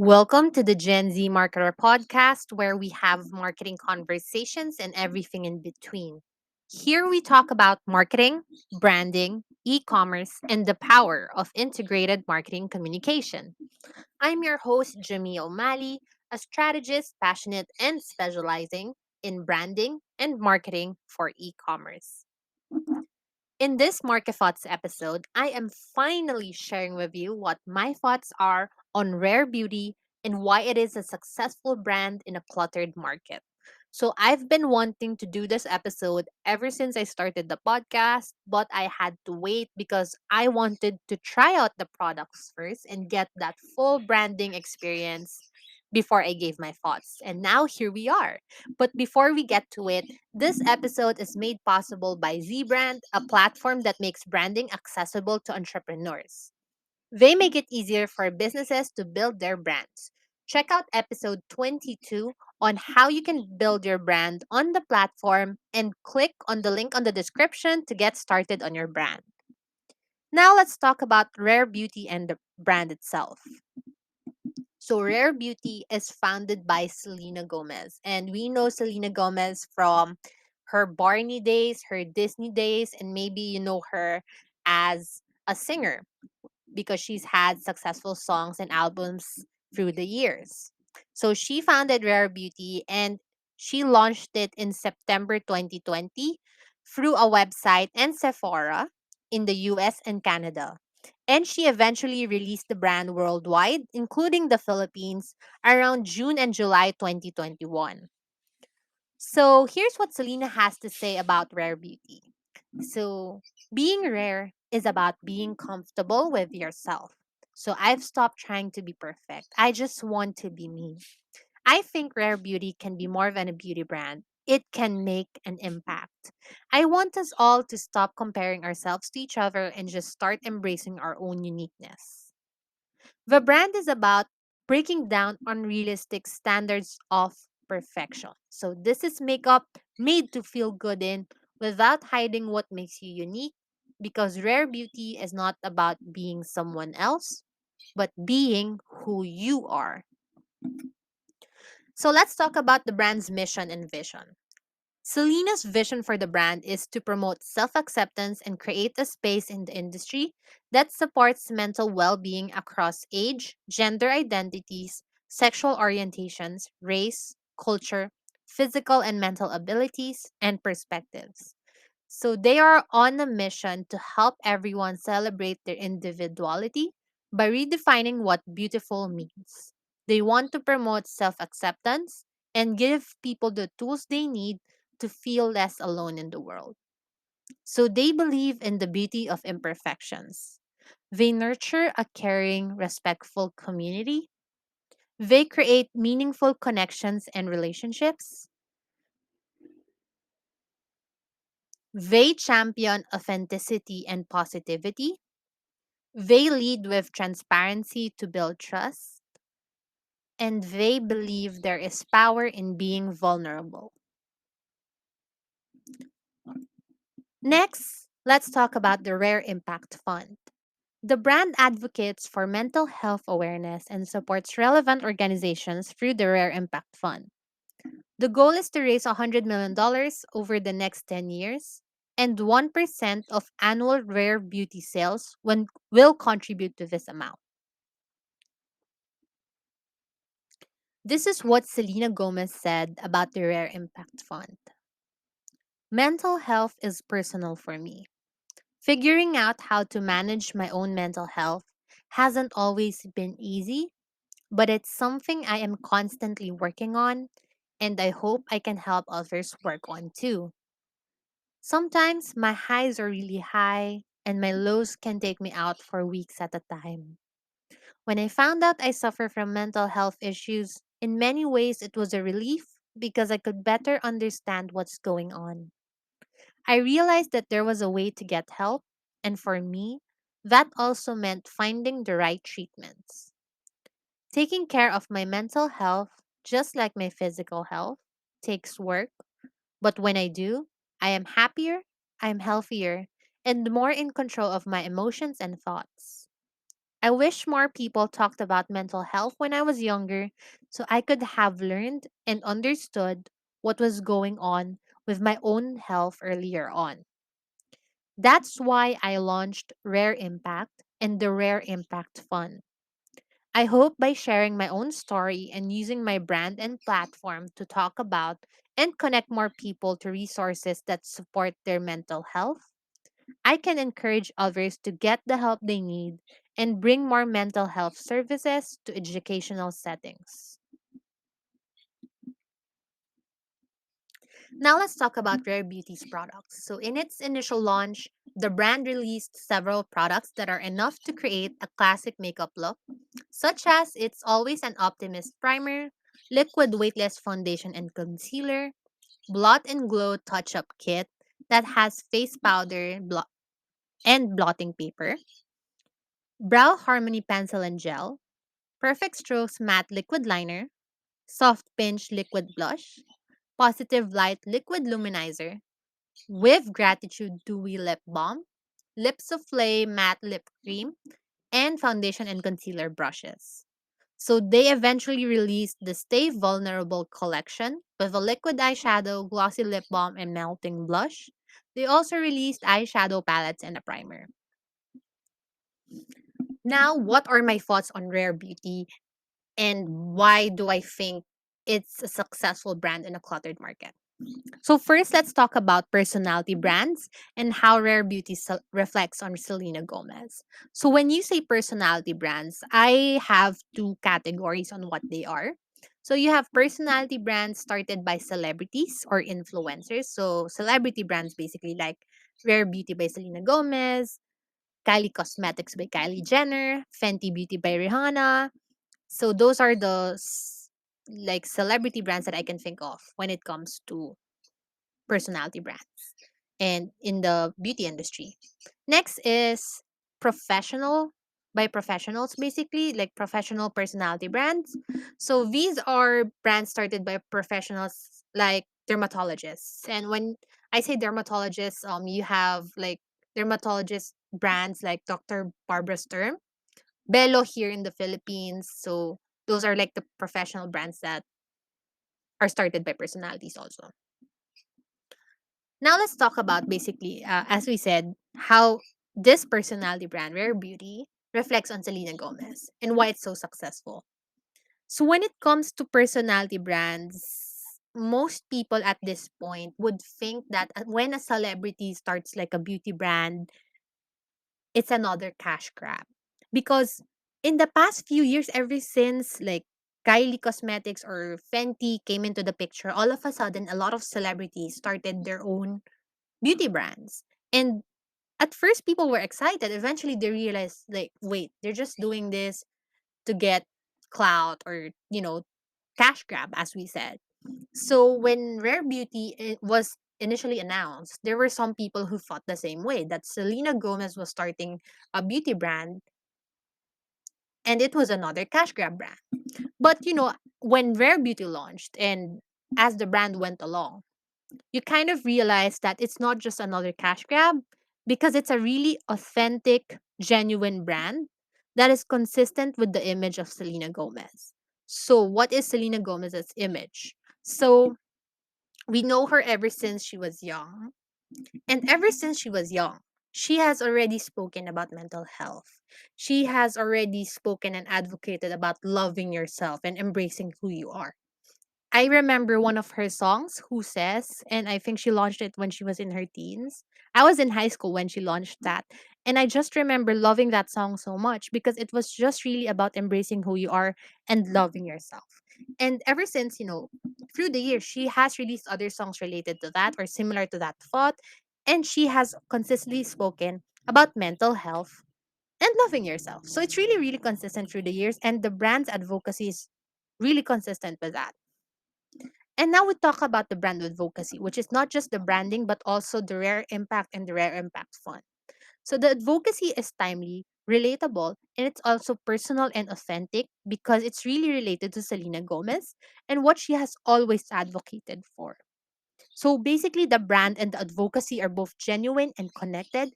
Welcome to the Gen Z Marketer podcast, where we have marketing conversations and everything in between. Here we talk about marketing, branding, e commerce, and the power of integrated marketing communication. I'm your host, Jimmy O'Malley, a strategist passionate and specializing in branding and marketing for e commerce. In this Market Thoughts episode, I am finally sharing with you what my thoughts are on rare beauty and why it is a successful brand in a cluttered market. So, I've been wanting to do this episode ever since I started the podcast, but I had to wait because I wanted to try out the products first and get that full branding experience before I gave my thoughts. And now here we are. But before we get to it, this episode is made possible by ZBrand, a platform that makes branding accessible to entrepreneurs. They make it easier for businesses to build their brands. Check out episode 22 on how you can build your brand on the platform and click on the link on the description to get started on your brand. Now let's talk about Rare Beauty and the brand itself. So Rare Beauty is founded by Selena Gomez. And we know Selena Gomez from her Barney days, her Disney days, and maybe you know her as a singer because she's had successful songs and albums through the years. So she founded Rare Beauty and she launched it in September 2020 through a website and Sephora in the US and Canada. And she eventually released the brand worldwide, including the Philippines, around June and July 2021. So here's what Selena has to say about Rare Beauty. So, being rare is about being comfortable with yourself. So, I've stopped trying to be perfect. I just want to be me. I think Rare Beauty can be more than a beauty brand. It can make an impact. I want us all to stop comparing ourselves to each other and just start embracing our own uniqueness. The brand is about breaking down unrealistic standards of perfection. So, this is makeup made to feel good in without hiding what makes you unique because rare beauty is not about being someone else, but being who you are. So, let's talk about the brand's mission and vision. Selena's vision for the brand is to promote self acceptance and create a space in the industry that supports mental well being across age, gender identities, sexual orientations, race, culture, physical and mental abilities, and perspectives. So they are on a mission to help everyone celebrate their individuality by redefining what beautiful means. They want to promote self acceptance and give people the tools they need to feel less alone in the world. So they believe in the beauty of imperfections. They nurture a caring, respectful community. They create meaningful connections and relationships. They champion authenticity and positivity. They lead with transparency to build trust. And they believe there is power in being vulnerable. Next, let's talk about the Rare Impact Fund. The brand advocates for mental health awareness and supports relevant organizations through the Rare Impact Fund. The goal is to raise $100 million over the next 10 years, and 1% of annual rare beauty sales will contribute to this amount. This is what Selena Gomez said about the Rare Impact Fund. Mental health is personal for me. Figuring out how to manage my own mental health hasn't always been easy, but it's something I am constantly working on, and I hope I can help others work on too. Sometimes my highs are really high, and my lows can take me out for weeks at a time. When I found out I suffer from mental health issues, in many ways it was a relief because I could better understand what's going on. I realized that there was a way to get help, and for me, that also meant finding the right treatments. Taking care of my mental health, just like my physical health, takes work, but when I do, I am happier, I am healthier, and more in control of my emotions and thoughts. I wish more people talked about mental health when I was younger so I could have learned and understood what was going on with my own health earlier on. That's why I launched Rare Impact and the Rare Impact Fund. I hope by sharing my own story and using my brand and platform to talk about and connect more people to resources that support their mental health, I can encourage others to get the help they need and bring more mental health services to educational settings. Now let's talk about Rare Beauty's products. So in its initial launch, the brand released several products that are enough to create a classic makeup look, such as its Always an Optimist primer, liquid weightless foundation and concealer, blot and glow touch-up kit that has face powder and blotting paper, brow harmony pencil and gel, perfect strokes matte liquid liner, soft pinch liquid blush, positive light liquid luminizer, with gratitude dewy lip balm, lip souffle matte lip cream, and foundation and concealer brushes. So they eventually released the Stay Vulnerable collection with a liquid eyeshadow, glossy lip balm, and melting blush. They also released eyeshadow palettes and a primer. Now, what are my thoughts on Rare Beauty and why do I think it's a successful brand in a cluttered market? So first, let's talk about personality brands and how Rare Beauty reflects on Selena Gomez. So when you say personality brands, I have two categories on what they are. So you have personality brands started by celebrities or influencers. So celebrity brands basically like Rare Beauty by Selena Gomez, Kylie Cosmetics by Kylie Jenner, Fenty Beauty by Rihanna. So those are the like celebrity brands that I can think of when it comes to personality brands and in the beauty industry. Next is professional by professionals, basically like professional personality brands. So these are brands started by professionals like dermatologists. And when I say dermatologists, you have like dermatologist brands like Dr. Barbara Sturm, Bello here in the Philippines. So those are like the professional brands that are started by personalities also. Now let's talk about basically, as we said, how this personality brand, Rare Beauty, reflects on Selena Gomez and why it's so successful. So when it comes to personality brands, most people at this point would think that when a celebrity starts like a beauty brand, it's another cash grab. Because in the past few years, ever since like Kylie Cosmetics or Fenty came into the picture, all of a sudden, a lot of celebrities started their own beauty brands. And at first people were excited. Eventually they realized like, wait, they're just doing this to get clout or, cash grab as we said. So when Rare Beauty was initially announced, there were some people who thought the same way that Selena Gomez was starting a beauty brand and it was another cash grab brand. But when Rare Beauty launched and as the brand went along, you kind of realize that it's not just another cash grab because it's a really authentic, genuine brand that is consistent with the image of Selena Gomez. So, what is Selena Gomez's image? So, we know her ever since she was young. And ever since she was young, she has already spoken about mental health. She has already spoken and advocated about loving yourself and embracing who you are. I remember one of her songs, Who Says, and I think she launched it when she was in her teens. I was in high school when she launched that. And I just remember loving that song so much because it was just really about embracing who you are and loving yourself. And ever since, through the years, she has released other songs related to that or similar to that thought. And she has consistently spoken about mental health and loving yourself. So it's really, really consistent through the years. And the brand's advocacy is really consistent with that. And now we talk about the brand advocacy, which is not just the branding, but also the Rare Impact and the Rare Impact Fund. So the advocacy is timely, relatable, and it's also personal and authentic because it's really related to Selena Gomez and what she has always advocated for. So basically, the brand and the advocacy are both genuine and connected,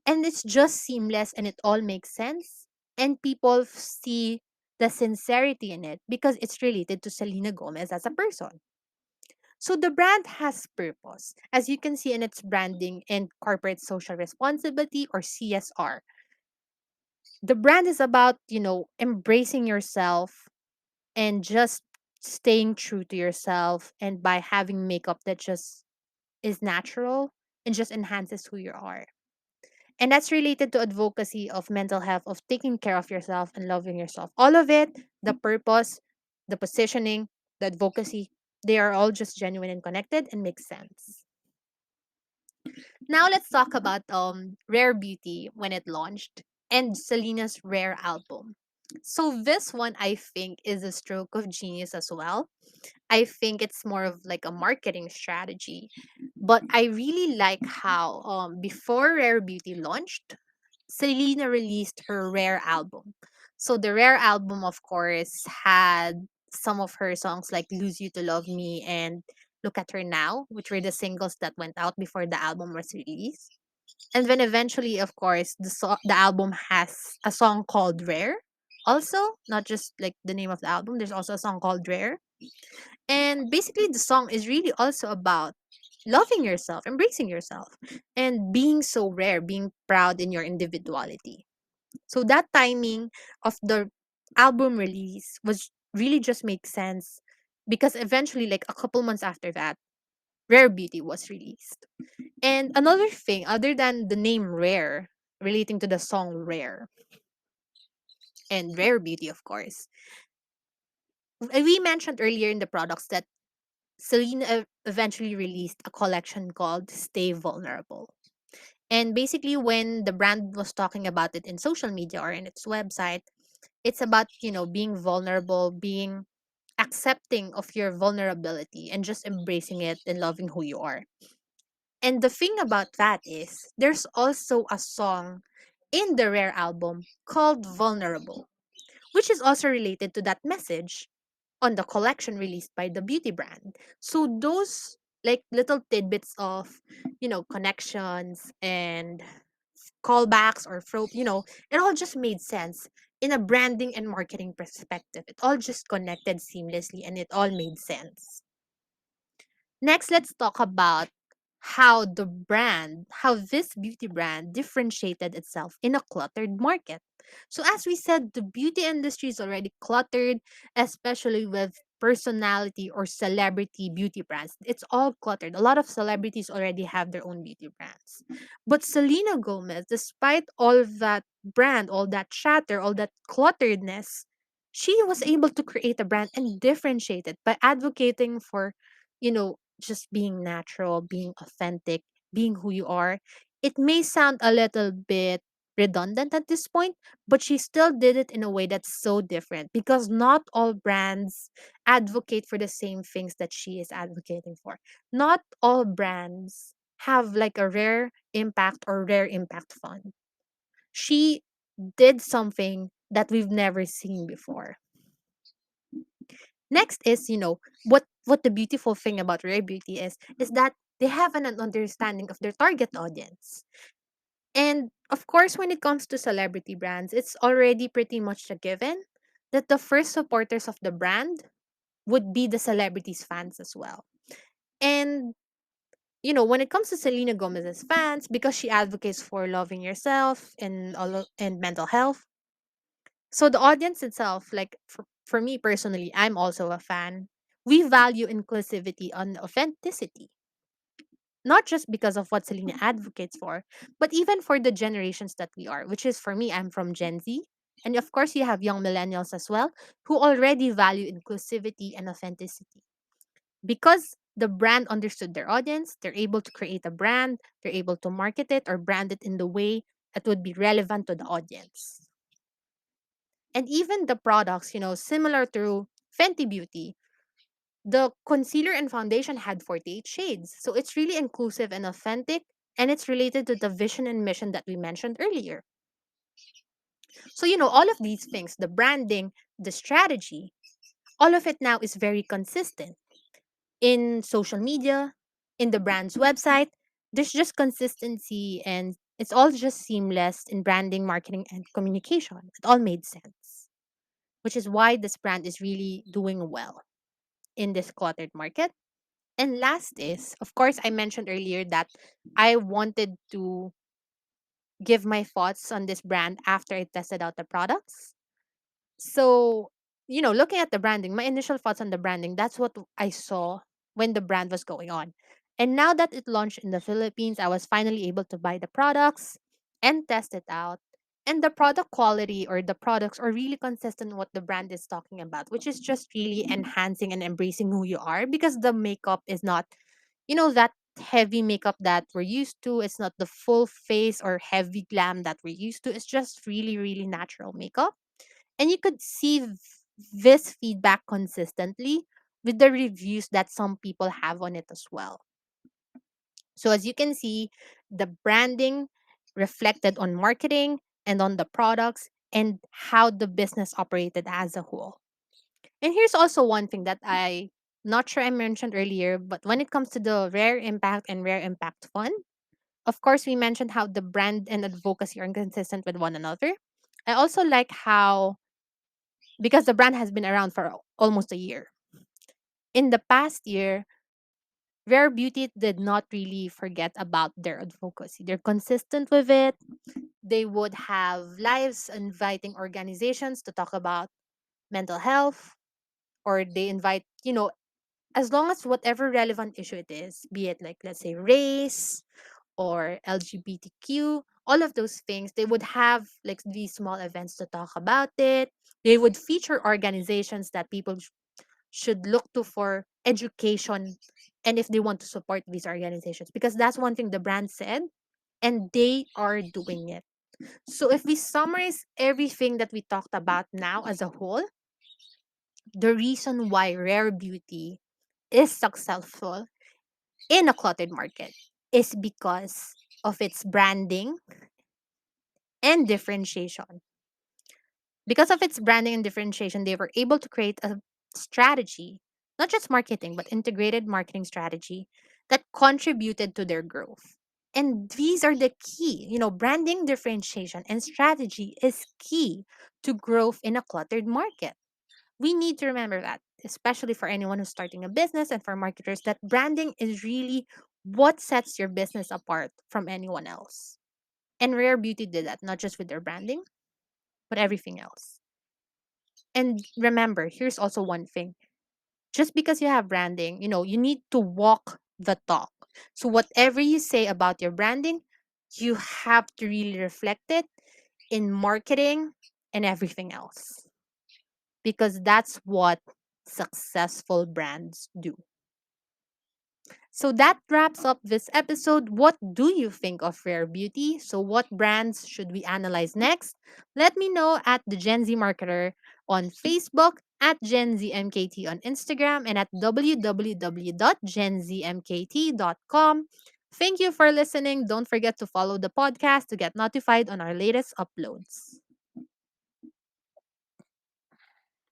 and it's just seamless and it all makes sense. And people see the sincerity in it because it's related to Selena Gomez as a person. So the brand has purpose, as you can see in its branding and corporate social responsibility or CSR. The brand is about, embracing yourself and just staying true to yourself, and by having makeup that just is natural and just enhances who you are. And that's related to advocacy of mental health, of taking care of yourself and loving yourself. All of it, the purpose, the positioning, the advocacy, they are all just genuine and connected and make sense. Now let's talk about Rare Beauty when it launched and Selena's Rare album. So this one I think is a stroke of genius as well. I think it's more of like a marketing strategy. But I really like how before Rare Beauty launched, Selena released her Rare album. So the Rare album, of course, had some of her songs like Lose You to Love Me and Look at Her Now, which were the singles that went out before the album was released. And then eventually, of course, the album has a song called Rare. Also, not just like the name of the album, there's also a song called Rare. And basically, the song is really also about loving yourself, embracing yourself, and being so rare, being proud in your individuality. So that timing of the album release was really just makes sense because eventually, like a couple months after that, Rare Beauty was released. And another thing, other than the name Rare, relating to the song Rare and Rare Beauty, of course, we mentioned earlier in the products that Selena eventually released a collection called Stay Vulnerable. And basically, when the brand was talking about it in social media or in its website, it's about, being vulnerable, being accepting of your vulnerability and just embracing it and loving who you are. And the thing about that is, there's also a song in the Rare album called Vulnerable, which is also related to that message on the collection released by the beauty brand. So those like little tidbits of, connections and callbacks or it all just made sense in a branding and marketing perspective. It all just connected seamlessly and it all made sense. Next, let's talk about how this beauty brand differentiated itself in a cluttered market. So, as we said, the beauty industry is already cluttered, especially with personality or celebrity beauty brands. It's all cluttered. A lot of celebrities already have their own beauty brands. But Selena Gomez, despite all that brand, all that chatter, all that clutteredness, she was able to create a brand and differentiate it by advocating for, just being natural, being authentic, being who you are. It may sound a little bit redundant at this point, but she still did it in a way that's so different because not all brands advocate for the same things that she is advocating for. Not all brands have like a rare impact or rare impact fund. She did something that we've never seen before. Next is, what the beautiful thing about Rare Beauty is that they have an understanding of their target audience. And of course, when it comes to celebrity brands, it's already pretty much a given that the first supporters of the brand would be the celebrities' fans as well. And when it comes to Selena Gomez's fans, because she advocates for loving yourself and and mental health, so the audience itself, like for me personally, I'm also a fan. We value inclusivity and authenticity, not just because of what Selena advocates for, but even for the generations that we are, which is for me, I'm from Gen Z. And of course, you have young millennials as well who already value inclusivity and authenticity. Because the brand understood their audience, they're able to create a brand, they're able to market it or brand it in the way that would be relevant to the audience. And even the products, similar to Fenty Beauty, the concealer and foundation had 48 shades. So it's really inclusive and authentic, and it's related to the vision and mission that we mentioned earlier. So, all of these things, the branding, the strategy, all of it now is very consistent in social media, in the brand's website. There's just consistency and It's all just seamless in branding, marketing, and communication. It all made sense, which is why this brand is really doing well in this cluttered market. And last is, of course, I mentioned earlier that I wanted to give my thoughts on this brand after I tested out the products. So, looking at the branding, my initial thoughts on the branding, that's what I saw when the brand was going on. And now that it launched in the Philippines, I was finally able to buy the products and test it out. And the product quality or the products are really consistent with what the brand is talking about, which is just really enhancing and embracing who you are because the makeup is not, that heavy makeup that we're used to. It's not the full face or heavy glam that we're used to. It's just really, really natural makeup, and you could see this feedback consistently with the reviews that some people have on it as well. So, as you can see, the branding reflected on marketing and on the products and how the business operated as a whole. And here's also one thing that I not sure I mentioned earlier, but when it comes to the rare impact and rare impact fund, of course, we mentioned how the brand and advocacy are inconsistent with one another. I also like how, because the brand has been around for almost a year. In the past year, Rare Beauty did not really forget about their advocacy. They're consistent with it. They would have lives inviting organizations to talk about mental health, or they invite, as long as whatever relevant issue it is, be it like, let's say, race or LGBTQ, all of those things, they would have like these small events to talk about it. They would feature organizations that people should look to for education and if they want to support these organizations, because that's one thing the brand said and they are doing it. So if we summarize everything that we talked about now as a whole, the reason why Rare Beauty is successful in a cluttered market is because of its branding and differentiation. Because of its branding and differentiation, they were able to create a strategy, not just marketing, but integrated marketing strategy that contributed to their growth. And these are the key. Branding, differentiation, and strategy is key to growth in a cluttered market. We need to remember that, especially for anyone who's starting a business and for marketers, that branding is really what sets your business apart from anyone else. And Rare Beauty did that, not just with their branding, but everything else. And remember, here's also one thing. Just because you have branding, you need to walk the talk. So whatever you say about your branding, you have to really reflect it in marketing and everything else. Because that's what successful brands do. So that wraps up this episode. What do you think of Rare Beauty? So, what brands should we analyze next? Let me know at the Gen Z Marketer on Facebook, at Gen Z MKT on Instagram, and at www.genzmkt.com. Thank you for listening. Don't forget to follow the podcast to get notified on our latest uploads.